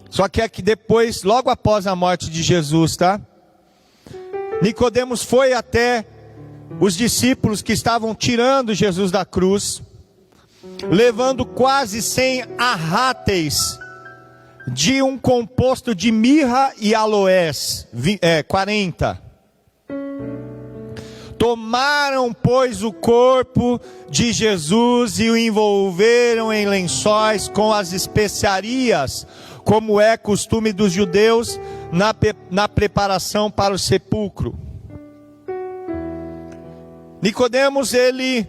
só que é que depois, logo após a morte de Jesus, tá? Nicodemos foi até os discípulos que estavam tirando Jesus da cruz, levando quase 100 arráteis de um composto de mirra e aloés, 40. Tomaram, pois, o corpo de Jesus e o envolveram em lençóis com as especiarias, como é costume dos judeus na preparação para o sepulcro. Nicodemos, ele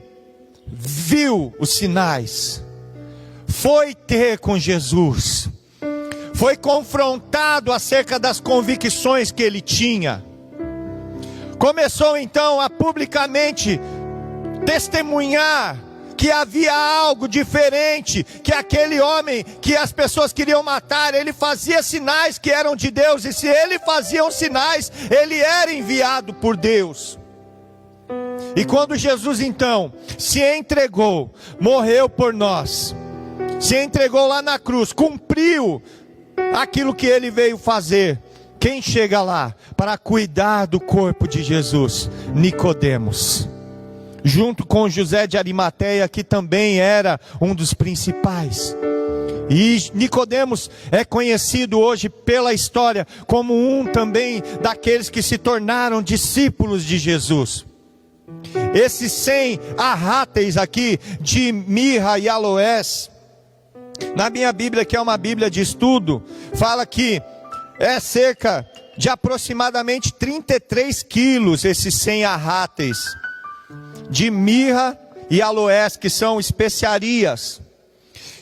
viu os sinais, foi ter com Jesus, foi confrontado acerca das convicções que ele tinha. começou então a publicamente testemunhar que havia algo diferente, que aquele homem que as pessoas queriam matar, ele fazia sinais que eram de Deus, e se ele fazia os sinais, ele era enviado por Deus. E quando Jesus então se entregou, morreu por nós, se entregou lá na cruz, cumpriu aquilo que ele veio fazer, quem chega lá para cuidar do corpo de Jesus? Nicodemos, junto com José de Arimateia, que também era um dos principais. E Nicodemos é conhecido hoje pela história como um também daqueles que se tornaram discípulos de Jesus. Esses 100 arráteis aqui de mirra e aloés, na minha Bíblia, que é uma Bíblia de estudo, fala que é cerca de aproximadamente 33 quilos esses 100 arráteis de mirra e aloés, que são especiarias.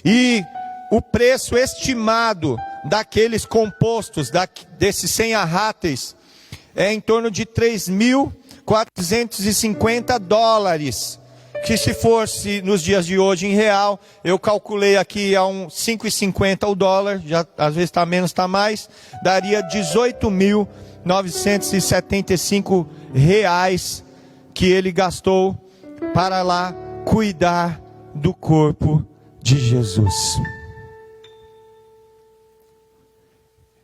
E o preço estimado daqueles compostos, desses 100 arráteis, é em torno de $3.450, que se fosse nos dias de hoje em real, eu calculei aqui a uns 5,50 o dólar, já às vezes está menos, está mais, daria R$18.975 que ele gastou para lá cuidar do corpo de Jesus.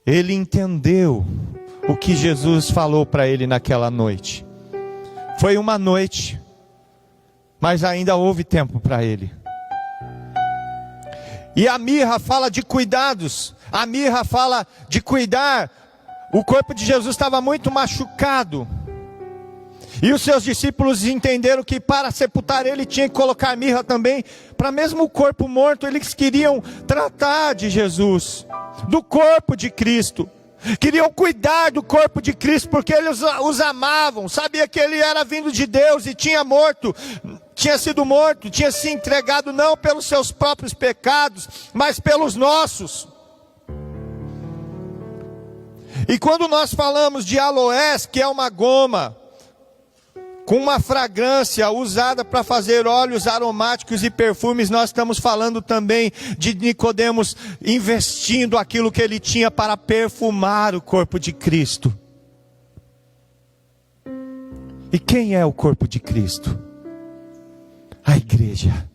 Ele entendeu o que Jesus falou para ele naquela noite. Foi uma noite, mas ainda houve tempo para ele. E a mirra fala de cuidados. A mirra fala de cuidar. O corpo de Jesus estava muito machucado. E os seus discípulos entenderam que para sepultar ele tinha que colocar mirra também. Para mesmo o corpo morto, eles queriam tratar de Jesus, do corpo de Cristo. Queriam cuidar do corpo de Cristo, porque eles os amavam. Sabia que ele era vindo de Deus e tinha sido morto, tinha se entregado não pelos seus próprios pecados, mas pelos nossos. E quando nós falamos de aloés, que é uma goma com uma fragrância usada para fazer óleos aromáticos e perfumes, nós estamos falando também de Nicodemos investindo aquilo que ele tinha para perfumar o corpo de Cristo. E quem é o corpo de Cristo? A igreja.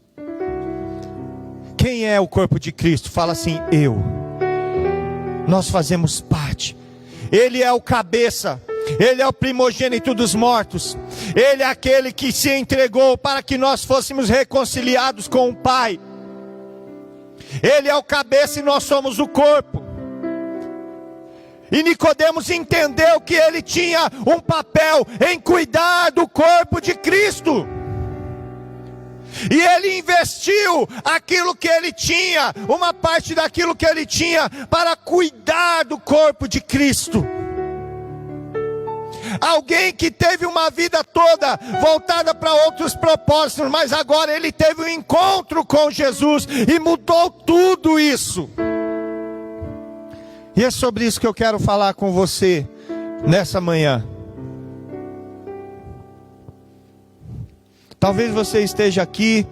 Quem é o corpo de Cristo? Fala assim: eu. Nós fazemos parte. Ele é o cabeça. Ele é o primogênito dos mortos. Ele é aquele que se entregou para que nós fôssemos reconciliados com o Pai. Ele é o cabeça e nós somos o corpo. E Nicodemos entendeu que ele tinha um papel em cuidar do corpo de Cristo. E ele investiu aquilo que ele tinha, uma parte daquilo que ele tinha, para cuidar do corpo de Cristo. Alguém que teve uma vida toda voltada para outros propósitos, mas agora ele teve um encontro com Jesus e mudou tudo isso. E é sobre isso que eu quero falar com você nessa manhã. Talvez você esteja aqui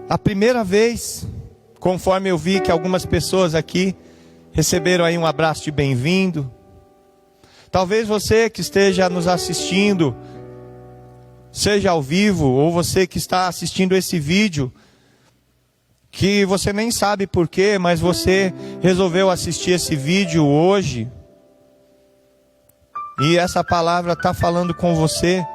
a primeira vez, conforme eu vi que algumas pessoas aqui receberam aí um abraço de bem-vindo. Talvez você que esteja nos assistindo, seja ao vivo, ou você que está assistindo esse vídeo, que você nem sabe porquê, mas você resolveu assistir esse vídeo hoje, e essa palavra está falando com você.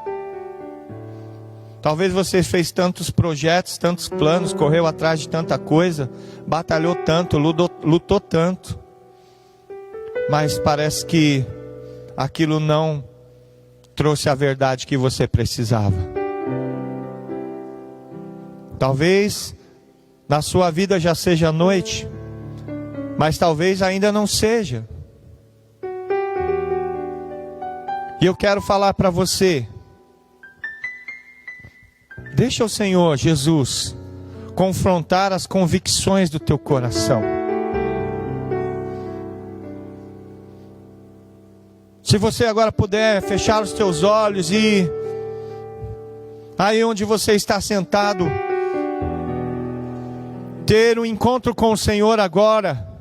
Talvez você fez tantos projetos, tantos planos, correu atrás de tanta coisa, batalhou tanto, lutou tanto, mas parece que aquilo não trouxe a verdade que você precisava. Talvez na sua vida já seja noite, mas talvez ainda não seja. E eu quero falar para você: deixa o Senhor Jesus confrontar as convicções do teu coração. Se você agora puder fechar os teus olhos e aí onde você está sentado, ter um encontro com o Senhor agora.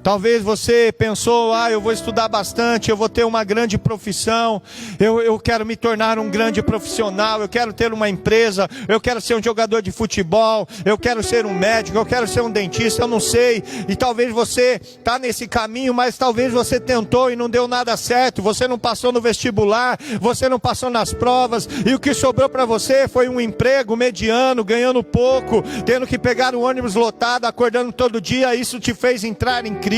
Talvez você pensou, eu vou estudar bastante, eu vou ter uma grande profissão, eu quero me tornar um grande profissional, eu quero ter uma empresa, eu quero ser um jogador de futebol, eu quero ser um médico, eu quero ser um dentista, eu não sei. E talvez você está nesse caminho, mas talvez você tentou e não deu nada certo, você não passou no vestibular, você não passou nas provas, e o que sobrou para você foi um emprego mediano, ganhando pouco, tendo que pegar o ônibus lotado, acordando todo dia. Isso te fez entrar em crise.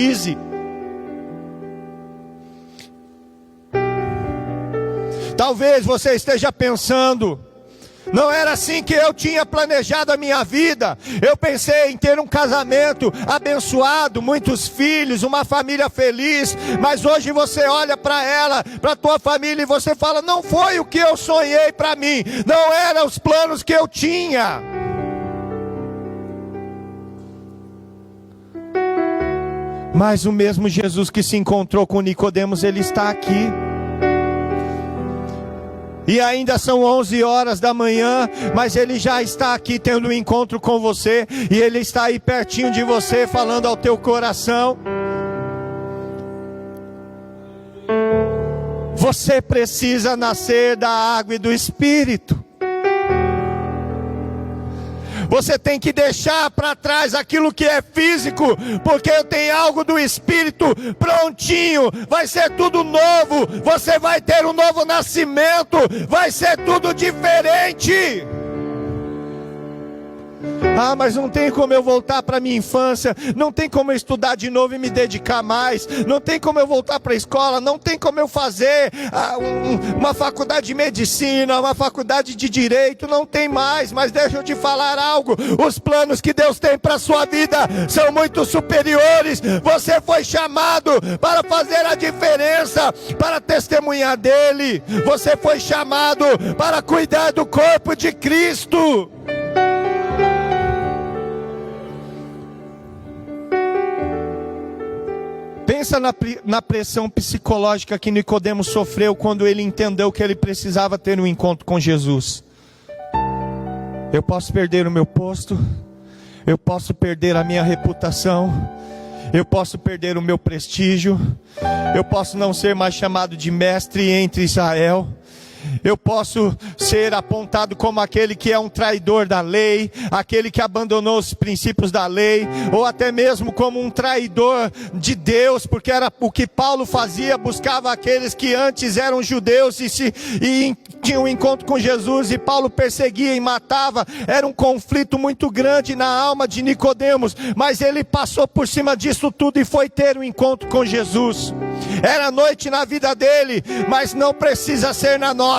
Talvez você esteja pensando, não era assim que eu tinha planejado a minha vida. Eu pensei em ter um casamento abençoado, muitos filhos, uma família feliz. Mas hoje você olha para ela, para a tua família, e você fala, não foi o que eu sonhei para mim, não eram os planos que eu tinha. Mas o mesmo Jesus que se encontrou com Nicodemos, ele está aqui. E ainda são 11 horas da manhã, mas ele já está aqui tendo um encontro com você. E ele está aí pertinho de você, falando ao teu coração. Você precisa nascer da água e do Espírito. Você tem que deixar para trás aquilo que é físico, porque eu tenho algo do Espírito prontinho. Vai ser tudo novo. Você vai ter um novo nascimento. Vai ser tudo diferente. Mas não tem como eu voltar para a minha infância, não tem como eu estudar de novo e me dedicar mais, não tem como eu voltar para a escola, não tem como eu fazer uma faculdade de medicina, uma faculdade de direito, não tem mais. Mas deixa eu te falar algo, os planos que Deus tem para a sua vida são muito superiores. Você foi chamado para fazer a diferença, para testemunhar dele. Você foi chamado para cuidar do corpo de Cristo. Pensa na pressão psicológica que Nicodemos sofreu quando ele entendeu que ele precisava ter um encontro com Jesus. Eu posso perder o meu posto, eu posso perder a minha reputação, eu posso perder o meu prestígio, eu posso não ser mais chamado de mestre entre Israel. Eu posso ser apontado como aquele que é um traidor da lei, aquele que abandonou os princípios da lei, ou até mesmo como um traidor de Deus, porque era o que Paulo fazia, buscava aqueles que antes eram judeus e tinham um encontro com Jesus, e Paulo perseguia e matava. Era um conflito muito grande na alma de Nicodemos, mas ele passou por cima disso tudo e foi ter um encontro com Jesus. Era noite na vida dele, mas não precisa ser na nossa.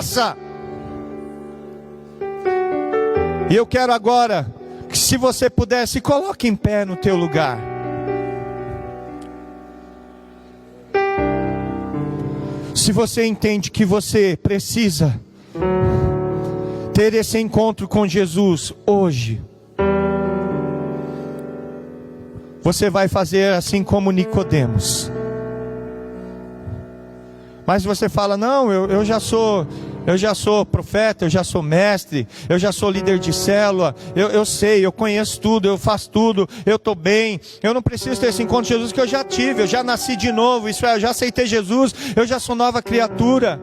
E eu quero agora que, se você puder, se coloque em pé no teu lugar. Se você entende que você precisa ter esse encontro com Jesus hoje, você vai fazer assim como Nicodemos. Mas você fala, não, eu já sou profeta, eu já sou mestre, eu já sou líder de célula, eu sei, eu conheço tudo, eu faço tudo, eu estou bem, eu não preciso ter esse encontro com Jesus que eu já tive, eu já nasci de novo, isso é, eu já aceitei Jesus, eu já sou nova criatura.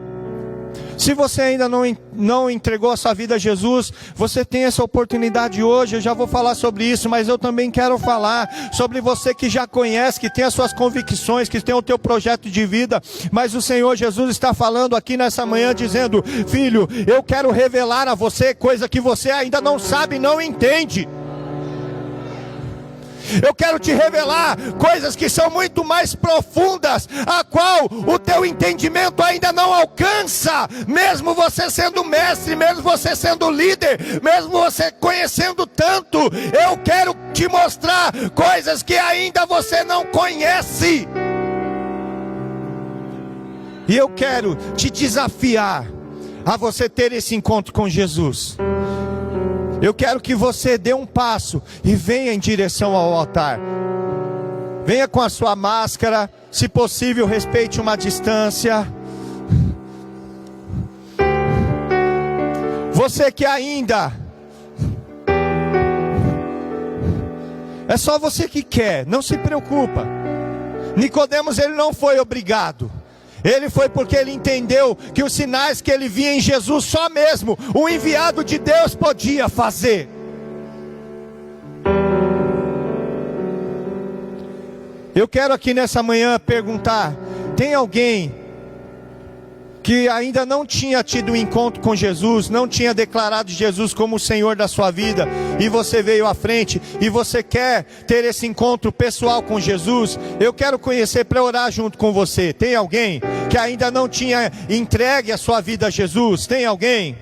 Se você ainda não entregou a sua vida a Jesus, você tem essa oportunidade hoje. Eu já vou falar sobre isso, mas eu também quero falar sobre você que já conhece, que tem as suas convicções, que tem o teu projeto de vida. Mas o Senhor Jesus está falando aqui nessa manhã, dizendo: filho, eu quero revelar a você coisa que você ainda não sabe, não entende. Eu quero te revelar coisas que são muito mais profundas, a qual o teu entendimento ainda não alcança. Mesmo você sendo mestre, mesmo você sendo líder, mesmo você conhecendo tanto, eu quero te mostrar coisas que ainda você não conhece. E eu quero te desafiar a você ter esse encontro com Jesus. Eu quero que você dê um passo e venha em direção ao altar. venha com a sua máscara. Se possível, respeite uma distância. Você que ainda... É só você que quer, não se preocupa. Nicodemos, ele não foi obrigado. Ele foi porque ele entendeu que os sinais que ele via em Jesus, só mesmo o enviado de Deus podia fazer. Eu quero aqui nessa manhã perguntar: tem alguém que ainda não tinha tido um encontro com Jesus, não tinha declarado Jesus como o Senhor da sua vida, e você veio à frente, e você quer ter esse encontro pessoal com Jesus? Eu quero conhecer para orar junto com você. Tem alguém que ainda não tinha entregue a sua vida a Jesus? Tem alguém?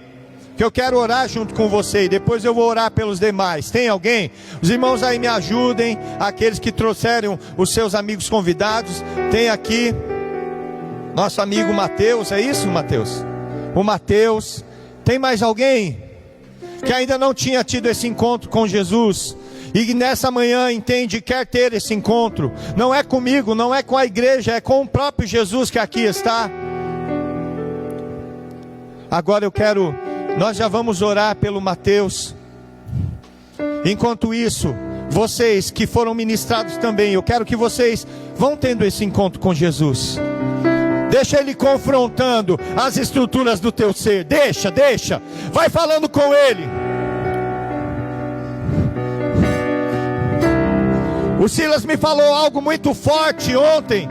Que eu quero orar junto com você, e depois eu vou orar pelos demais. Tem alguém? Os irmãos aí me ajudem, aqueles que trouxeram os seus amigos convidados. Tem aqui nosso amigo Mateus, é isso, Mateus? O Mateus. Tem mais alguém que ainda não tinha tido esse encontro com Jesus e nessa manhã entende e quer ter esse encontro? Não é comigo, não é com a igreja, é com o próprio Jesus que aqui está. Agora nós já vamos orar pelo Mateus. Enquanto isso, vocês que foram ministrados também, eu quero que vocês vão tendo esse encontro com Jesus. Deixa Ele confrontando as estruturas do teu ser. Deixa. Vai falando com Ele. O Silas me falou algo muito forte ontem.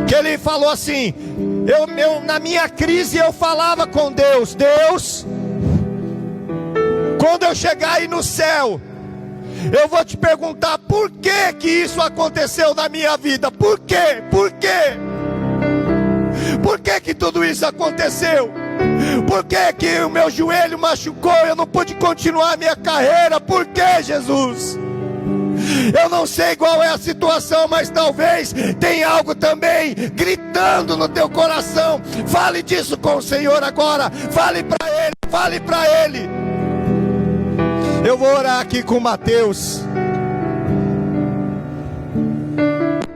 Que ele falou assim: na minha crise eu falava com Deus: Deus, quando eu chegar aí no céu, eu vou te perguntar por que isso aconteceu na minha vida. Por quê? Por quê? Por que tudo isso aconteceu? Por que o meu joelho machucou? Eu não pude continuar a minha carreira. Por que, Jesus? Eu não sei qual é a situação, mas talvez tenha algo também gritando no teu coração. Fale disso com o Senhor agora. Fale para Ele. Eu vou orar aqui com Mateus.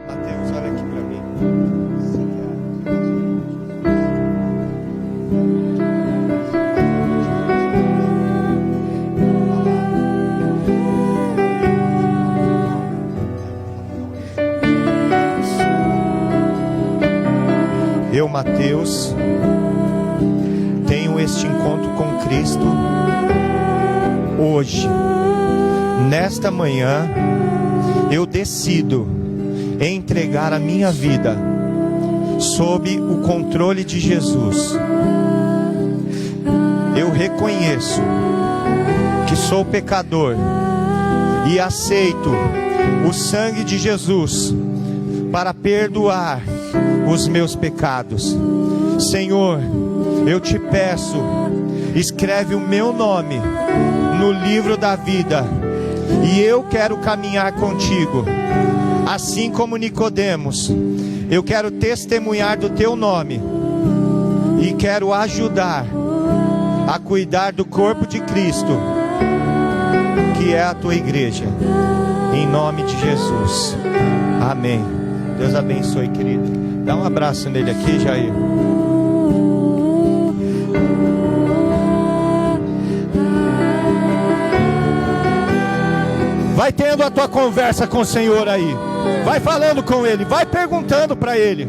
Mateus, olha aqui para mim. Eu, Mateus, tenho este encontro com Cristo hoje. Nesta manhã, eu decido entregar a minha vida sob o controle de Jesus. Eu reconheço que sou pecador e aceito o sangue de Jesus para perdoar os meus pecados. Senhor, eu te peço, escreve o meu nome no livro da vida, e eu quero caminhar contigo, assim como Nicodemos. Eu quero testemunhar do teu nome e quero ajudar a cuidar do corpo de Cristo, que é a tua igreja, em nome de Jesus, amém. Deus abençoe, querido. Dá um abraço nele aqui, Jair. Vai tendo a tua conversa com o Senhor aí. Vai falando com Ele, vai perguntando para Ele.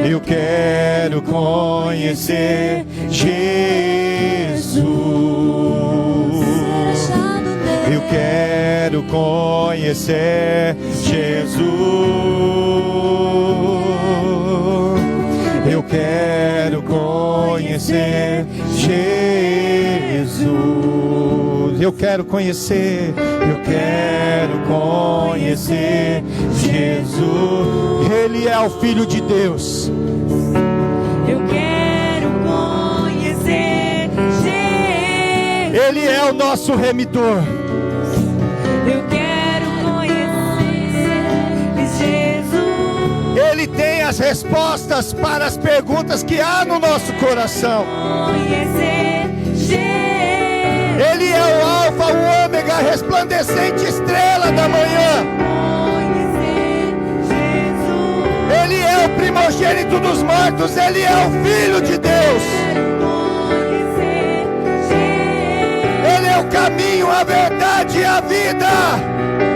Eu quero conhecer Jesus. Eu quero conhecer Jesus. Eu quero conhecer Jesus. Eu quero conhecer. Eu quero conhecer Jesus. Ele é o Filho de Deus. Eu quero conhecer Ele é o nosso remidor. Eu quero conhecer Jesus. Ele tem as respostas para as perguntas que há no nosso coração. Conhecer Jesus. Ele é o Alfa, o Ômega, a resplandecente estrela da manhã. Conhecer Jesus. Ele é o primogênito dos mortos. Ele é o Filho de Deus. Conhecer Jesus. Ele é o caminho, a verdade e a vida.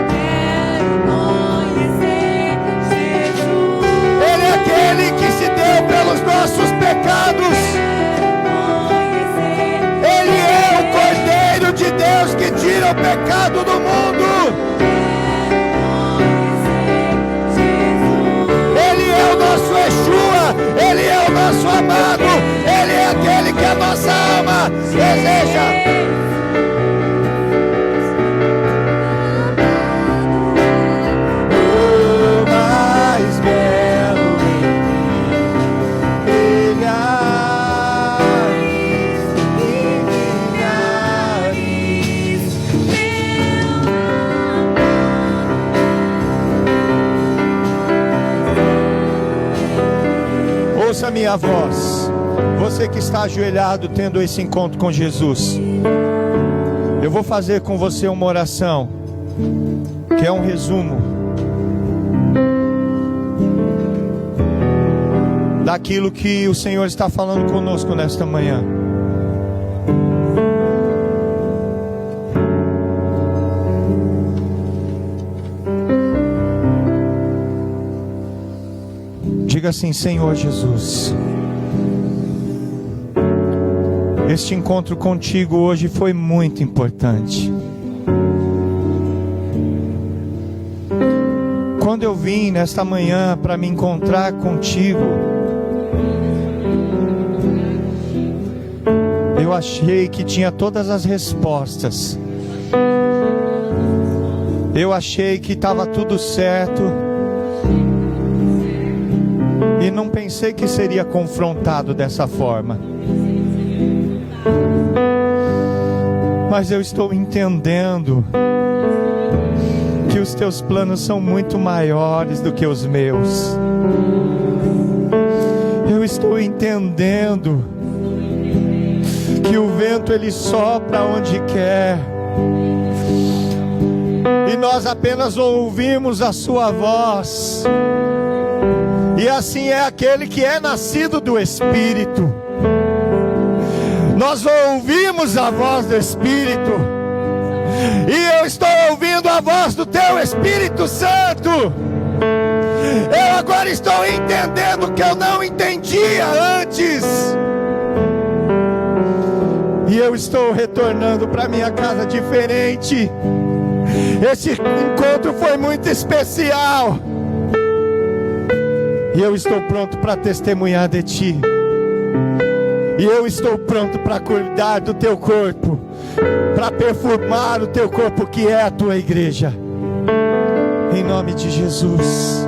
Quero conhecer Jesus. Ele é aquele que se deu pelos nossos pecados. Conhecer Ele é o Cordeiro de Deus que tira o pecado do mundo. Jesus. Ele é o nosso Yeshua. Ele é o nosso amado. Ele é aquele que a nossa alma deseja. O mais belo ouça a minha voz, você que está ajoelhado tendo esse encontro com Jesus. Eu vou fazer com você uma oração, que é um resumo daquilo que o Senhor está falando conosco nesta manhã. Diga assim: Senhor Jesus, este encontro contigo hoje foi muito importante. Quando eu vim nesta manhã para me encontrar contigo, eu achei que tinha todas as respostas. Eu achei que estava tudo certo. E não pensei que seria confrontado dessa forma. Mas eu estou entendendo que os teus planos são muito maiores do que os meus. Eu estou entendendo que o vento ele sopra onde quer, e nós apenas ouvimos a sua voz. E assim é aquele que é nascido do Espírito. Nós ouvimos a voz do Espírito, e eu estou ouvindo a voz do teu Espírito Santo. Eu agora estou entendendo o que eu não entendia antes. E eu estou retornando para minha casa diferente. Esse encontro foi muito especial. E eu estou pronto para testemunhar de ti. E eu estou pronto para cuidar do teu corpo, para perfumar o teu corpo, que é a tua igreja. Em nome de Jesus.